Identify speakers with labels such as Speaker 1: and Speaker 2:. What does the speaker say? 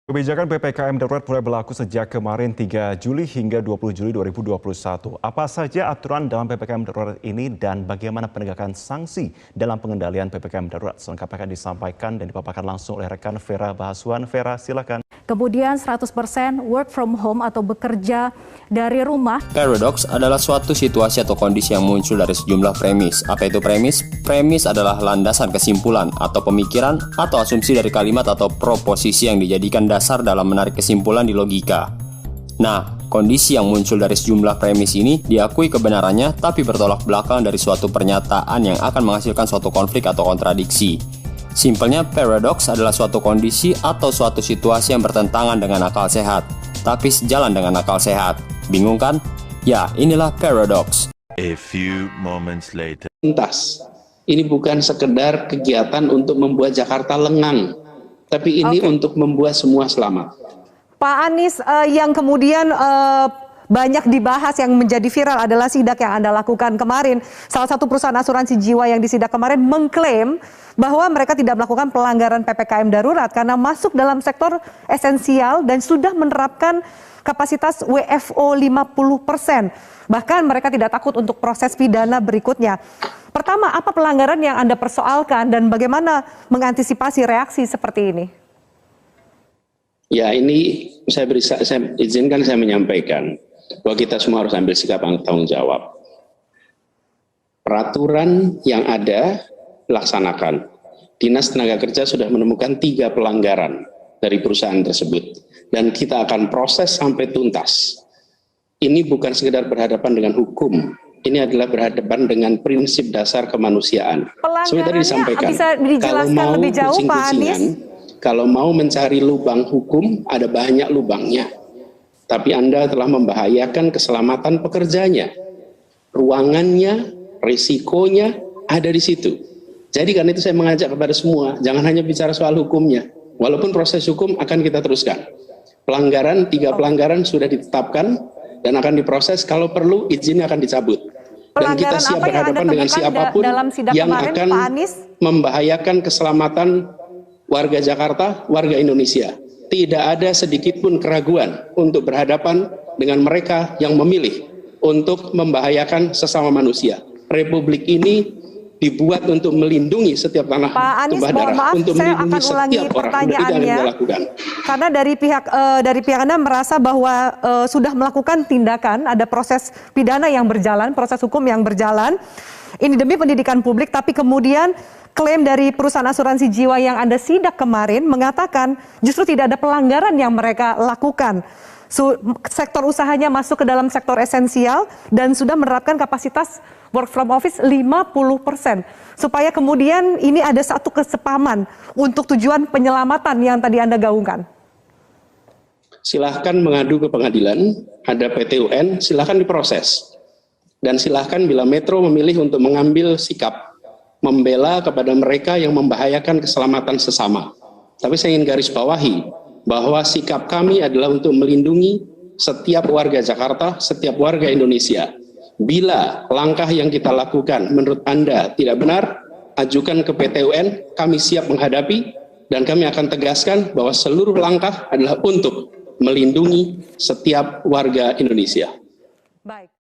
Speaker 1: Kebijakan PPKM darurat mulai berlaku sejak kemarin 3 Juli hingga 20 Juli 2021. Apa saja aturan dalam PPKM darurat ini dan bagaimana penegakan sanksi dalam pengendalian PPKM darurat? Selengkapnya akan disampaikan dan dipaparkan langsung oleh rekan Vera Bahaswan. Vera, silakan.
Speaker 2: Kemudian 100% work from home atau bekerja dari rumah.
Speaker 3: Paradox adalah suatu situasi atau kondisi yang muncul dari sejumlah premis. Apa itu premis? Premis adalah landasan kesimpulan atau pemikiran atau asumsi dari kalimat atau proposisi yang dijadikan dasar dalam menarik kesimpulan di logika. Nah, kondisi yang muncul dari sejumlah premis ini diakui kebenarannya tapi bertolak belakang dari suatu pernyataan yang akan menghasilkan suatu konflik atau kontradiksi. Simpelnya, paradoks adalah suatu kondisi atau suatu situasi yang bertentangan dengan akal sehat, tapi sejalan dengan akal sehat. Bingung kan? Ya, inilah paradoks.
Speaker 4: A few moments later.
Speaker 5: Tuntas. Ini bukan sekedar kegiatan untuk membuat Jakarta lengang, tapi ini untuk membuat semua selamat.
Speaker 6: Pak Anies, yang kemudian banyak dibahas yang menjadi viral adalah sidak yang Anda lakukan kemarin. Salah satu perusahaan asuransi jiwa yang disidak kemarin mengklaim bahwa mereka tidak melakukan pelanggaran PPKM darurat karena masuk dalam sektor esensial dan sudah menerapkan kapasitas WFO 50%. Bahkan mereka tidak takut untuk proses pidana berikutnya. Pertama, apa pelanggaran yang Anda persoalkan dan bagaimana mengantisipasi reaksi seperti ini?
Speaker 5: Ya, ini saya izinkan saya menyampaikan bahwa kita semua harus ambil sikap tanggung jawab. Peraturan yang ada laksanakan. Dinas Tenaga Kerja sudah menemukan 3 pelanggaran dari perusahaan tersebut dan kita akan proses sampai tuntas. Ini bukan sekedar berhadapan dengan hukum, ini adalah berhadapan dengan prinsip dasar kemanusiaan. Seperti tadi disampaikan,
Speaker 6: bisa dijelaskan lebih jauh, Pak Anies?
Speaker 5: Kalau mau mencari lubang hukum, ada banyak lubangnya. Tapi Anda telah membahayakan keselamatan pekerjanya. Ruangannya, risikonya ada di situ. Jadi karena itu saya mengajak kepada semua, jangan hanya bicara soal hukumnya. Walaupun proses hukum akan kita teruskan. Pelanggaran, 3 pelanggaran sudah ditetapkan dan akan diproses. Kalau perlu izinnya akan dicabut. Dan kita siap berhadapan dengan siapapun yang akan membahayakan keselamatan warga Jakarta, warga Indonesia. Tidak ada sedikit pun keraguan untuk berhadapan dengan mereka yang memilih untuk membahayakan sesama manusia. Republik ini dibuat untuk melindungi setiap tanah tumpah darah, untuk melindungi setiap orang.
Speaker 6: Karena dari pihak Anda merasa bahwa sudah melakukan tindakan, ada proses pidana yang berjalan, proses hukum yang berjalan. Ini demi pendidikan publik, tapi kemudian klaim dari perusahaan asuransi jiwa yang Anda sidak kemarin mengatakan justru tidak ada pelanggaran yang mereka lakukan. Sektor usahanya masuk ke dalam sektor esensial dan sudah menerapkan kapasitas work from office 50%. Supaya kemudian ini ada satu kesepahaman untuk tujuan penyelamatan yang tadi Anda gaungkan.
Speaker 5: Silahkan mengadu ke pengadilan, ada PT UN, silahkan diproses. Dan silahkan bila Metro memilih untuk mengambil sikap membela kepada mereka yang membahayakan keselamatan sesama. Tapi saya ingin garis bawahi bahwa sikap kami adalah untuk melindungi setiap warga Jakarta, setiap warga Indonesia. Bila langkah yang kita lakukan menurut Anda tidak benar, ajukan ke PT UN, kami siap menghadapi dan kami akan tegaskan bahwa seluruh langkah adalah untuk melindungi setiap warga Indonesia.
Speaker 6: Baik.